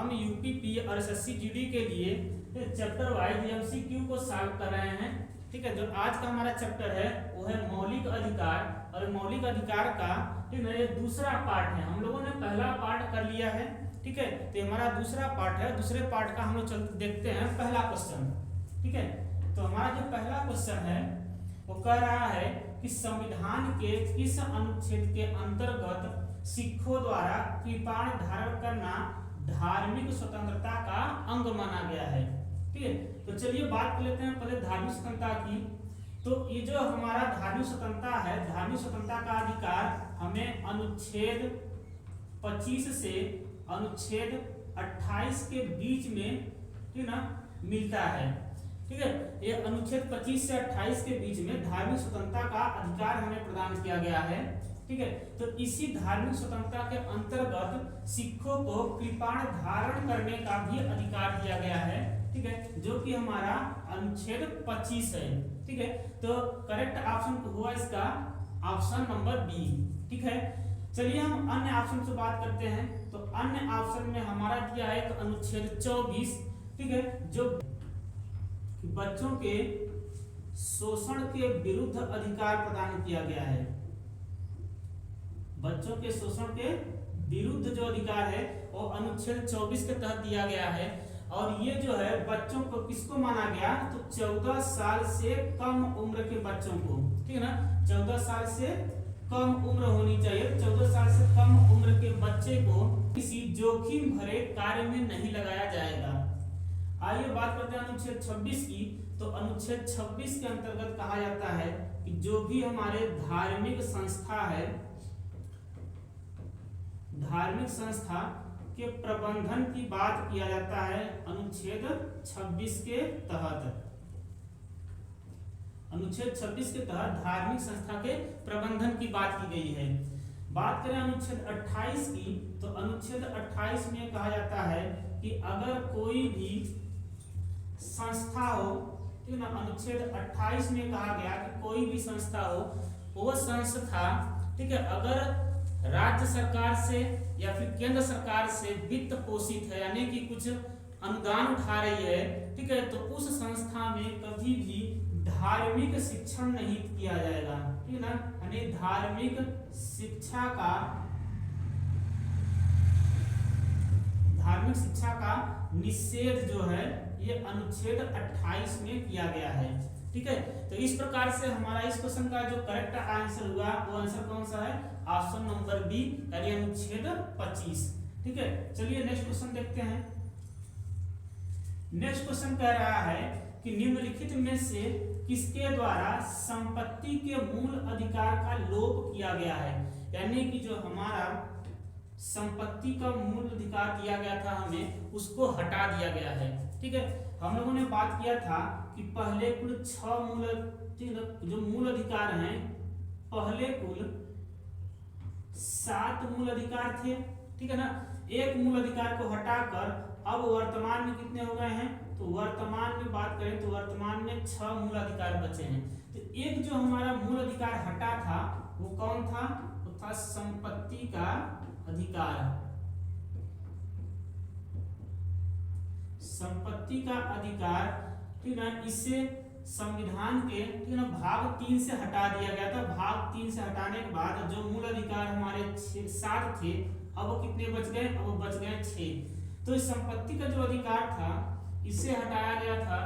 हम UP P और SSC GD के लिए चैप्टर वाइज एमसीक्यू को सॉल्व कर रहे हैं। ठीक है, जो आज का हमारा चैप्टर है वो है मौलिक अधिकार, और मौलिक अधिकार का ठीक है ये दूसरा पार्ट है। हम लोगों ने पहला पार्ट कर लिया है, ठीक है, तो हमारा दूसरा पार्ट है। दूसरे पार्ट का हम लोग देखते हैं पहला क्वेश्चन। ठीक है, तो हमारा जो पहला क्वेश्चन है वो कह रहा है कि संविधान के किस अनुच्छेद के अंतर्गत सिखों द्वारा कृपाण धारण करना धार्मिक स्वतंत्रता का अंग माना गया है। ठीक है, तो चलिए बात कर लेते हैं पहले धार्मिक स्वतंत्रता की। तो ये जो हमारा धार्मिक स्वतंत्रता है, धार्मिक स्वतंत्रता का अधिकार हमें अनुच्छेद 25 से अनुच्छेद 28 के बीच में ठीक ना मिलता है। ठीक है, ये अनुच्छेद 25 से 28 के बीच में धार्मिक स्वतंत्रता का अधिकार हमें प्रदान किया गया है। ठीक है, तो इसी धार्मिक स्वतंत्रता के अंतर्गत सिखों को कृपाण धारण करने का भी अधिकार दिया गया है। ठीक है, जो कि हमारा अनुच्छेद 25 है। ठीक है, तो करेक्ट ऑप्शन हुआ इसका ऑप्शन नंबर बी। ठीक है, चलिए हम अन्य ऑप्शन से बात करते हैं। तो अन्य ऑप्शन में हमारा दिया है अनुच्छेद 24। ठीक है, जो बच्चों के शोषण के विरुद्ध अधिकार प्रदान किया गया है। बच्चों के शोषण के विरुद्ध जो अधिकार है वो अनुच्छेद 24 के तहत दिया गया है। और ये जो है बच्चों को किसको माना गया, तो 14 साल से कम उम्र के बच्चों को। ठीक है ना, 14 साल से कम उम्र होनी चाहिए। 14 साल से कम उम्र के बच्चे को किसी जोखिम भरे कार्य में नहीं लगाया जाएगा। आइए बात करते हैं अनुच्छेद 26 की। तो अनुच्छेद 26 के अंतर्गत कहा जाता है कि जो भी हमारे धार्मिक संस्था है, धार्मिक संस्था के प्रबंधन की बात किया जाता है अनुच्छेद 26 के तहत। अनुच्छेद 26 के तहत धार्मिक संस्था के प्रबंधन की बात की गई है। बात करें अनुच्छेद 28 की, तो अनुच्छेद 28 में कहा जाता है कि अगर कोई भी संस्था हो, ठीक ना, अनुच्छेद 28 में कहा गया कि कोई भी संस्था हो, वो संस्था ठीक है अगर राज्य सरकार से या फिर केंद्र सरकार से वित्त पोषित है, यानी कि कुछ अनुदान उठा रही है, ठीक है, तो उस संस्था में कभी भी धार्मिक शिक्षण नहीं किया जाएगा। ठीक है ना, यानी धार्मिक शिक्षा का निषेध जो है ये अनुच्छेद 28 में किया गया है। ठीक है, तो इस प्रकार से हमारा इस क्वेश्चन का जो करेक्ट आंसर हुआ वो आंसर कौन सा है, ऑप्शन नंबर बी, यानी अनुच्छेद 25। ठीक है, चलिए नेक्स्ट क्वेश्चन देखते हैं। नेक्स्ट क्वेश्चन कह रहा है कि निम्नलिखित में से किसके द्वारा संपत्ति के मूल अधिकार का लोप किया गया है, यानी कि जो हमारा संपत्ति का मूल अधिकार दिया गया था हमें उसको हटा दिया गया है। ठीक है, हम लोगों ने बात किया था कि पहले कुल 6 जो मूल अधिकार हैं, पहले कुल 7 मूल अधिकार थे। ठीक है ना, एक मूल अधिकार को हटाकर अब वर्तमान में कितने हो गए हैं, तो वर्तमान में बात करें तो वर्तमान में 6 मूल अधिकार बचे हैं। तो एक जो हमारा मूल अधिकार हटा था वो कौन था, वो था संपत्ति का अधिकार। संपत्ति का अधिकार, ठीक है, इसे संविधान के ठीक है ना भाग 3 से हटा दिया गया था। भाग 3 से हटाने के बाद जो मूल अधिकार हमारे 7 थे, अब कितने बच गए, अब बच गए 6। तो इस संपत्ति का जो अधिकार था इसे हटाया गया था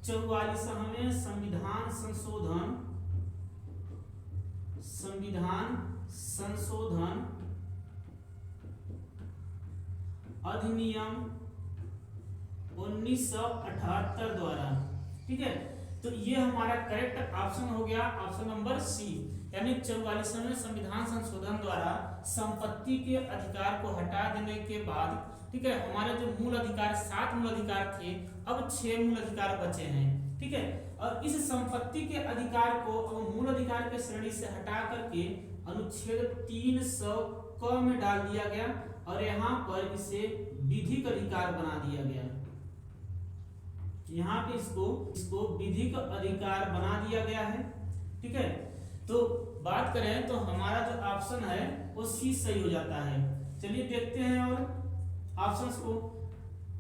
44वें संविधान संशोधन अधिनियम 1978 द्वारा। ठीक है, तो ये हमारा करेक्ट ऑप्शन हो गया, ऑप्शन नंबर सी, यानी 44वें संविधान संशोधन द्वारा संपत्ति के अधिकार को हटा देने के बाद ठीक है हमारे जो मूल अधिकार 7 मूल अधिकार थे, अब 6 मूल अधिकार बचे हैं। ठीक है, और इस संपत्ति के अधिकार को अब मूल अधिकार के श्रेणी से हटा करके अनुच्छेद 300 क में डाल दिया गया और यहाँ पर इसे विधिक अधिकार बना दिया गया। यहाँ पे इसको विधिक अधिकार बना दिया गया है। ठीक है, तो बात करें तो हमारा जो ऑप्शन है वो सी सही हो जाता है। चलिए देखते हैं और ऑप्शंस को।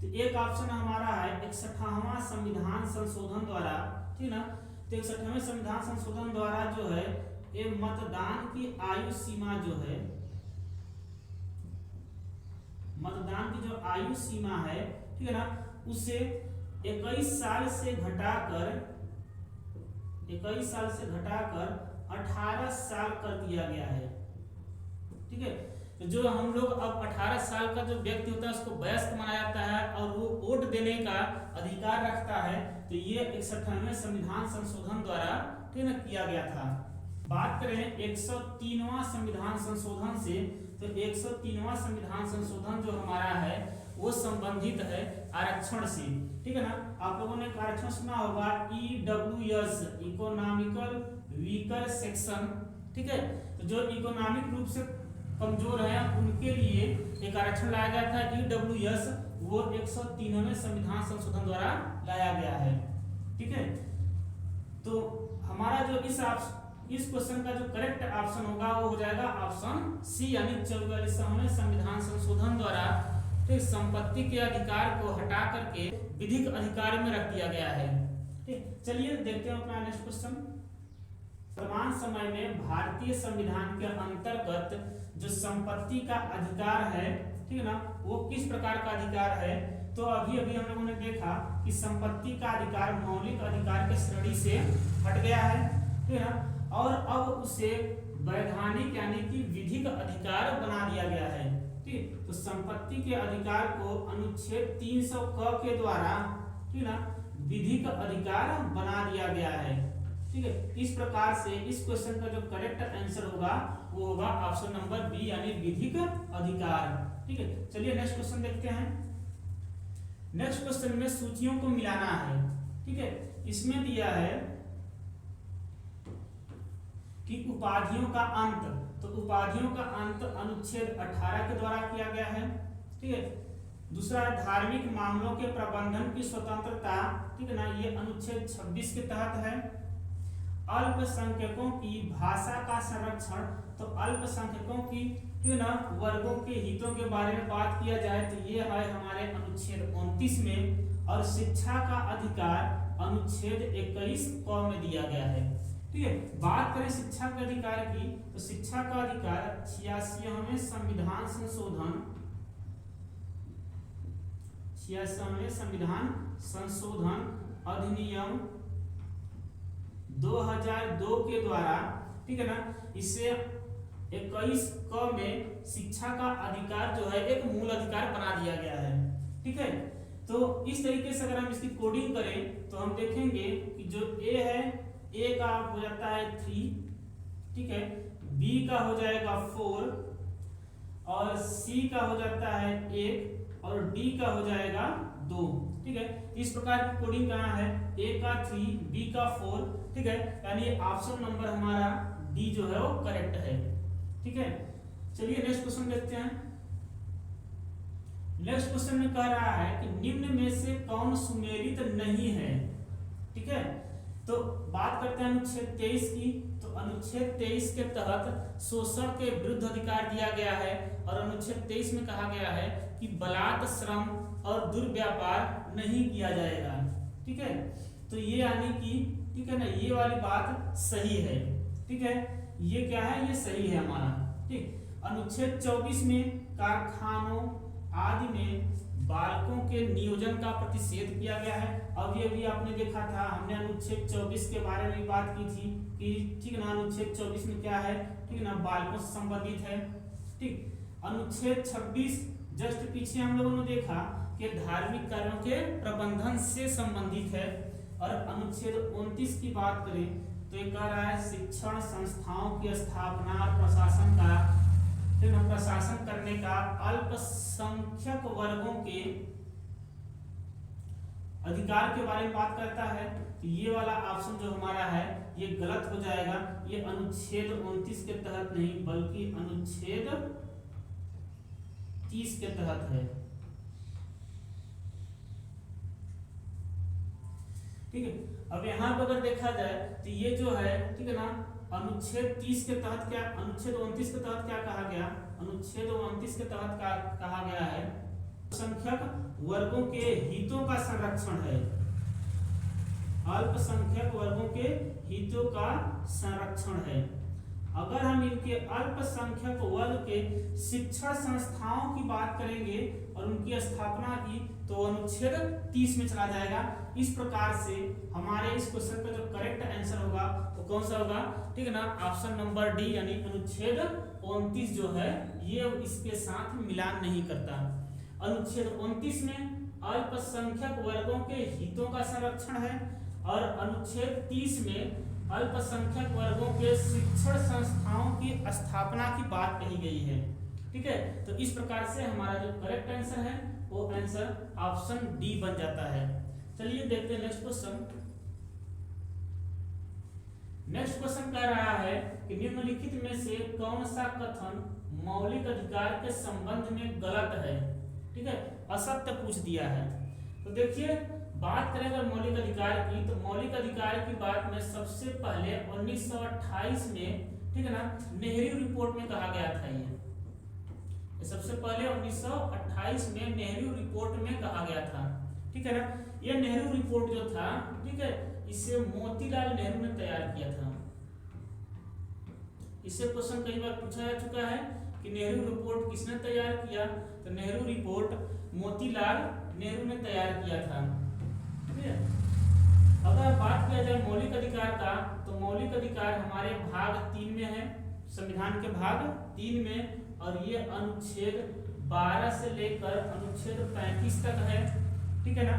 तो एक ऑप्शन हमारा है 61वां संविधान संशोधन द्वारा, ठीक ना। तो 61वें संविधान संशोधन द्वारा जो है ये मतदान की आयु सीमा जो है, मतदान की जो आयु सीमा है, ठीक है ना, उसे 21 साल से घटाकर 18 साल कर दिया गया है, ठीक है। तो जो हम लोग अब 18 साल का जो व्यक्ति होता है उसको वयस्क माना जाता है और वो वोट देने का अधिकार रखता है। तो ये 61वें संविधान संशोधन द्वारा, ठीक है, किया गया था। बात करें 103वां संविधान संशोधन से, तो 103वां संविधान संशोधन जो हमारा है वो संबंधित है आरक्षण से, ठीक है ना। आप लोगों ने आरक्षण सुना होगा EWS, इकोनॉमिकल वीकर सेक्शन, ठीक है। तो जो इकोनॉमिक रूप से कमजोर है उनके लिए एक आरक्षण लाया गया था EWS, वो 103वें संविधान संशोधन द्वारा लाया गया है, ठीक है। तो हमारा जो इस क्वेश्चन का जो करेक्ट ऑप्शन होगा वो हो जाएगा ऑप्शन सी, यानी 44वें संविधान संशोधन द्वारा ठीक संपत्ति के अधिकार को हटा करके विधिक अधिकार में रख दिया गया है। ठीक, चलिए देखते हैं अपना नेक्स्ट क्वेश्चन। वर्तमान समय में भारतीय संविधान के अंतर्गत जो संपत्ति का अधिकार है, ठीक है ना, वो किस प्रकार का अधिकार है। तो अभी हम लोगों ने देखा कि संपत्ति का अधिकार मौलिक अधिकार के श्रेणी से हट गया है, ठीक है ना, और अब उसे वैधानिक यानी कि विधिक अधिकार बना दिया गया है। ठीक, तो संपत्ति के अधिकार को अनुच्छेद 300 क के द्वारा, ठीक है ना, विधिक अधिकार बना दिया गया है। ठीक है, इस प्रकार से इस क्वेश्चन का जो करेक्ट आंसर होगा वो होगा ऑप्शन नंबर बी, यानी विधिक अधिकार। ठीक है, चलिए नेक्स्ट क्वेश्चन देखते हैं। नेक्स्ट क्वेश्चन में सूचियों को मिलाना है। ठीक है, इसमें दिया है कि उपाधियों का अंत, तो उपाधियों का अंत अनुच्छेद 18 के द्वारा किया गया है। ठीक है, दूसरा धार्मिक मामलों के प्रबंधन की स्वतंत्रता, ठीक है ना, ये अनुच्छेद 26 के तहत है। अल्पसंख्यकों की भाषा का संरक्षण, तो अल्पसंख्यकों की, ठीक है ना, वर्गों के हितों के बारे में बात किया जाए तो ये है हमारे अनुच्छेद 29 में। और शिक्षा का अधिकार अनुच्छेद 21 क में दिया गया है। ठीक है, बात करें शिक्षा के अधिकार की, तो शिक्षा का अधिकार 86वें संविधान संशोधन, 86वें संविधान संशोधन अधिनियम 2002 के द्वारा, ठीक है ना, इसे 21 क में शिक्षा का अधिकार जो है एक मूल अधिकार बना दिया गया है। ठीक है, तो इस तरीके से अगर हम इसकी कोडिंग करें तो हम देखेंगे कि जो ए है, ए का हो जाता है 3, ठीक है, बी का हो जाएगा 4 और सी का हो जाता है 1 और डी का हो जाएगा 2। ठीक है, इस प्रकार की कोडिंग कहाँ है, ए का 3, बी का 4, ठीक है, यानी ऑप्शन नंबर हमारा डी जो है वो करेक्ट है। ठीक है, चलिए नेक्स्ट क्वेश्चन देखते हैं। नेक्स्ट क्वेश्चन में कह रहा है कि निम्न में से कौन सुमेलित नहीं है। ठीक है, तो बात करते हैं अनुच्छेद 23 की, तो अनुच्छेद 23 के तहत शोषण के विरुद्ध अधिकार दिया गया है और अनुच्छेद 23 में कहा गया है कि बलात् श्रम और दुर्व्यापार नहीं किया जाएगा। ठीक है, तो ये यानी कि, ठीक है ना, ये वाली बात सही है। ठीक है, ये क्या है, ये सही है हमारा। ठीक, अनुच्छेद 24 में कारखानों आदि में बालकों के नियोजन का प्रतिषेध किया गया है। अभी आपने देखा था, हमने अनुच्छेद 24 के बारे में बात की थी कि, ठीक है ना, अनुच्छेद 24 में क्या है, ठीक है ना, बालकों से संबंधित है। ठीक, अनुच्छेद 26 जस्ट पीछे हम लोगों ने देखा कि धार्मिक कार्यों के प्रबंधन से संबंधित है। और अनुच्छेद 29 की बात करें तो ये कह रहा है शिक्षण संस्थाओं की स्थापना और प्रशासन का, प्रशासन करने का अल्पसंख्यक वर्गों के अधिकार के बारे में बात करता है। तो ये वाला ऑप्शन जो हमारा है ये गलत हो जाएगा। ये अनुच्छेद 29 के तहत नहीं बल्कि अनुच्छेद 30 के तहत है। ठीक है, अब यहाँ पर अगर देखा जाए तो ये जो है, ठीक है ना, अनुच्छेद 30 के तहत क्या, अनुच्छेद 29 के तहत क्या कहा गया, अनुच्छेद 29 के तहत कहा गया है संख्यक वर्गों के हितों का संरक्षण है। अल्पसंख्यक वर्गों के हितों का संरक्षण है। अगर हम इनके अल्पसंख्यक वर्ग के शिक्षण संस्थाओं की बात करेंगे और उनकी स्थापना की तो अनुच्छेद 30 में चला जाएगा। इस प्रकार से हमारे इस क्वेश्चन का जो करेक्ट आंसर होगा वो कौन सा होगा, ठीक है ना, ऑप्शन नंबर डी यानी अनुच्छेद 29 जो है ये इसके साथ मिलान नहीं करता। अनुच्छेद 29 में अल्पसंख्यक वर्गों के हितों का संरक्षण है और अनुच्छेद 30 में अल्पसंख्यक वर्गों के शिक्षण संस्थाओं की स्थापना की बात कही गई है। ठीक है, तो इस प्रकार से हमारा जो करेक्ट आंसर है वो आंसर ऑप्शन डी बन जाता है। चलिए देखते हैं नेक्स्ट क्वेश्चन। नेक्स्ट क्वेश्चन कह रहा है कि निम्नलिखित में से कौन सा कथन मौलिक अधिकार के संबंध में गलत है। ठीक है, असत्य पूछ दिया है। तो देखिए बात करें अगर मौलिक अधिकार की तो मौलिक अधिकार की बात में सबसे पहले 1928 में, ठीक है ना, नेहरू रिपोर्ट में कहा गया था। ये सबसे पहले 1928 में नेहरू रिपोर्ट में कहा गया था। ठीक है ना, ये नेहरू रिपोर्ट जो था, ठीक है, इसे मोतीलाल नेहरू ने तैयार किया था। इससे क्वेश्चन कई बार पूछा जा चुका है कि नेहरू रिपोर्ट किसने तैयार किया, तो नेहरू रिपोर्ट मोतीलाल नेहरू ने तैयार किया था। अगर बात किया जाए मौलिक अधिकार का तो मौलिक अधिकार हमारे भाग 3 में है, संविधान के भाग 3 में, और ये अनुच्छेद 12 से लेकर अनुच्छेद 35 तक है। ठीक है ना,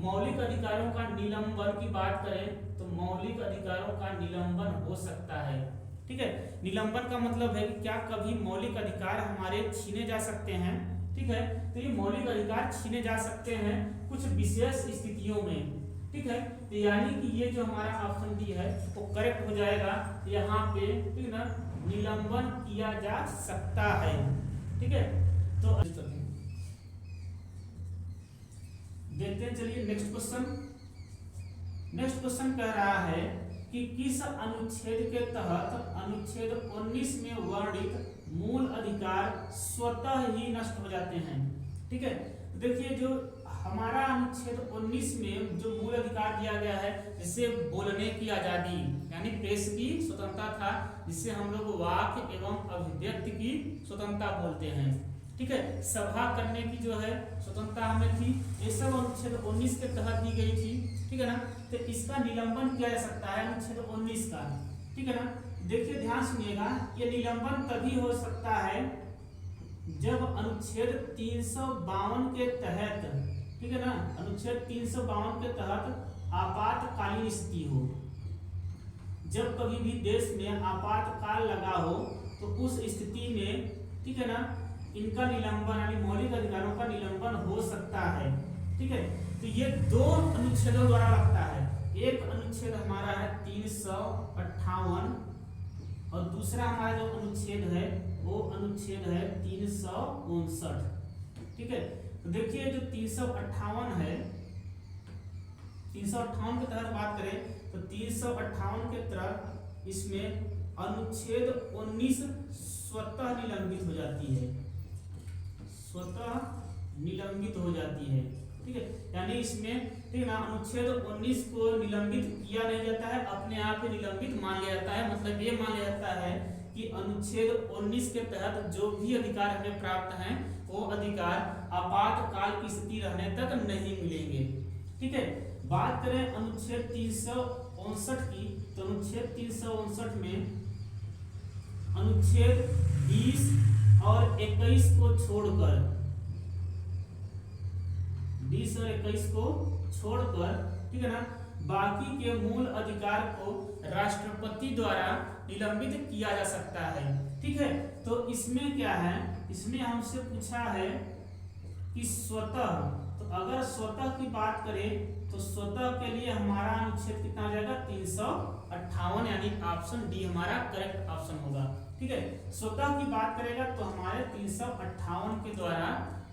मौलिक अधिकारों का निलंबन की बात करें तो मौलिक अधिकारों का निलंबन हो सकता है। ठीक है, निलंबन का मतलब है कि क्या कभी मौलिक अधिकार हमारे छीने जा सकते हैं। ठीक है, तो ये मौलिक अधिकार छीने जा सकते हैं कुछ विशेष स्थितियों में। ठीक है, तो यानी कि ये जो हमारा ऑप्शन डी है वो करेक्ट हो जाएगा। यहाँ पे ठीक ना निलंबन किया जा सकता है। ठीक है, तो देखते हैं। चलिए नेक्स्ट क्वेश्चन। नेक्स्ट क्वेश्चन कह रहा है कि किस अनुच्छेद के तहत अनुच्छेद 19 में वर्णित मूल अधिकार स्वतः ही नष्ट हो जाते हैं। ठीक है, देखिए जो हमारा अनुच्छेद 19 में जो मूल अधिकार दिया गया है, जिसे बोलने की आजादी यानी प्रेस की स्वतंत्रता था, जिसे हम लोग वाक एवं अभिव्यक्ति की स्वतंत्रता बोलते हैं। ठीक है, सभा करने की जो है स्वतंत्रता हमें थी, ये सब अनुच्छेद 19 के तहत दी गई थी। ठीक है ना, तो इसका निलंबन किया जा सकता है अनुच्छेद 19 का। ठीक है ना, देखिए ध्यान सुनिएगा, ये निलंबन तभी हो सकता है जब अनुच्छेद 352 के तहत, ठीक है ना, अनुच्छेद 352 के तहत आपातकालीन स्थिति हो। जब कभी भी देश में आपातकाल लगा हो तो उस स्थिति में, ठीक है ना, इनका निलंबन यानी मौलिक अधिकारों का निलंबन हो सकता है। ठीक है, तो ये दो अनुच्छेदों द्वारा लगता है। एक अनुच्छेद हमारा है 358 और दूसरा हमारा जो अनुच्छेद है वो अनुच्छेद है 359। ठीक है, तो देखिए जो 358 है, 358 के तहत बात करें तो 358 के तहत इसमें अनुच्छेद 19 स्वतः निलंबित हो जाती है, स्वतः निलंबित हो जाती है। ठीक है, यानी इसमें ठीक ना अनुच्छेद 19 को निलंबित किया नहीं जाता है, अपने आप ही निलंबित मान लिया जाता है। मतलब ये मान लिया जाता है कि अनुच्छेद 19 के तहत जो भी अधिकार हमें प्राप्त हैं वो अधिकार आपातकाल की स्थिति रहने तक नहीं मिलेंगे। ठीक है, बात करें अनुच्छेद 359 की तो अनुच्छेद 359 में अनुच्छेद 20 और 21 को छोड़कर, 20 और 21 को छोड़कर, ठीक है ना, बाकी के मूल अधिकार को राष्ट्रपति द्वारा निलंबित किया जा सकता है। ठीक है, तो इसमें क्या है, इसमें हमसे पूछा है कि स्वतः, तो अगर स्वतः की बात करें तो स्वतः के लिए हमारा अनुच्छेद कितना हो जाएगा 358, यानी ऑप्शन डी हमारा करेक्ट ऑप्शन होगा। ठीक है, स्वतः की बात करेगा तो हमारे 358 के द्वारा,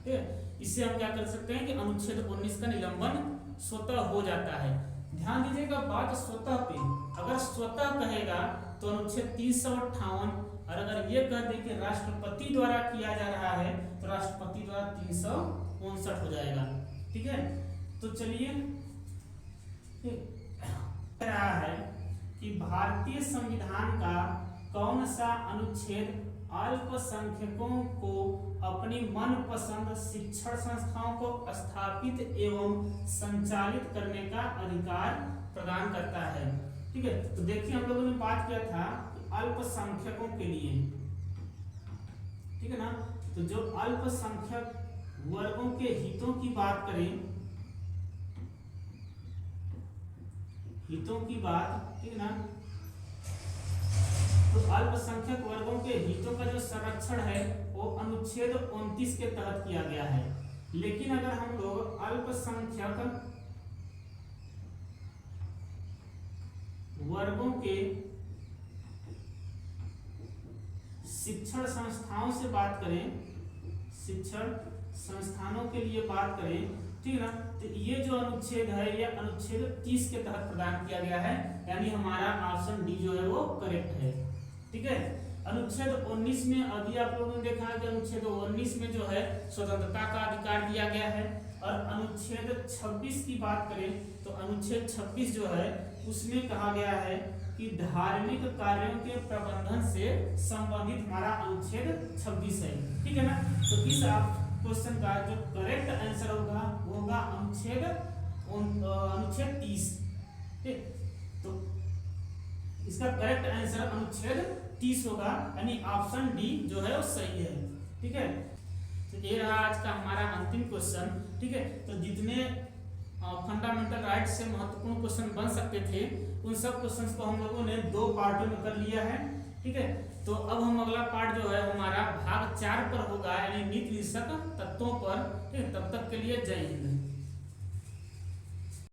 ठीक है, इससे हम क्या कर सकते हैं कि अनुच्छेद 19 का निलंबन स्वतः हो जाता है। ध्यान दीजिएगा बात स्वतः पे, अगर स्वतः कहेगा तो अनुच्छेद 358, और अगर ये कह दे कि राष्ट्रपति द्वारा किया जा रहा है तो राष्ट्रपति द्वारा 59 हो जाएगा। ठीक है, तो चलिए रहा है कि भारतीय संविधान का कौन सा अनुच्छेद अल्पसंख्यकों को अपनी मनपसंद शिक्षण संस्थाओं को स्थापित एवं संचालित करने का अधिकार प्रदान करता है। ठीक है, तो देखिए हम लोगों ने बात किया था अल्पसंख्यकों के लिए, ठीक है ना। तो जो अल्पसंख्यक वर्गों के हितों की बात करें, हितों की बात, ठीक है ना, तो अल्पसंख्यक वर्गों के हितों का जो संरक्षण है वो अनुच्छेद 29 के तहत किया गया है। लेकिन अगर हम लोग अल्पसंख्यक वर्गों के शिक्षण संस्थाओं से बात करें, शिक्षण संस्थानों के लिए बात करें, ठीक है ना, तो ये जो अनुच्छेद है ये अनुच्छेद 30 के तहत प्रदान किया गया है, यानी हमारा ऑप्शन डी जो है वो करेक्ट है। ठीक है, अनुच्छेद 19 में अभी आप लोगों ने देखा है कि अनुच्छेद 19 में जो है स्वतंत्रता का अधिकार दिया गया है। और अनुच्छेद 26 की बात करें तो अनुच्छेद 26 जो है उसमें कहा गया है कि धार्मिक कार्यों के प्रबंधन से संबंधित हमारा अनुच्छेद 26 है। ठीक है ना, तो इस क्वेश्चन का जो करेक्ट आंसर होगा वो होगा अनुच्छेद 30। ठीक, तो इसका करेक्ट आंसर अनुच्छेद 30 होगा, यानी ऑप्शन डी जो है वो सही है। ठीक है, तो ये रहा आज का हमारा अंतिम क्वेश्चन। ठीक है, तो जितने फंडामेंटल राइट से महत्वपूर्ण क्वेश्चन बन सकते थे उन सब क्वेश्चंस को हम लोगों ने 2 पार्टों में कर लिया है। ठीक है, तो अब हम अगला पार्ट जो है हमारा भाग 4 पर होगा, यानी नीति निरीक्षक तत्वों पर। ठीक है, तब तक के लिए जय हिंद।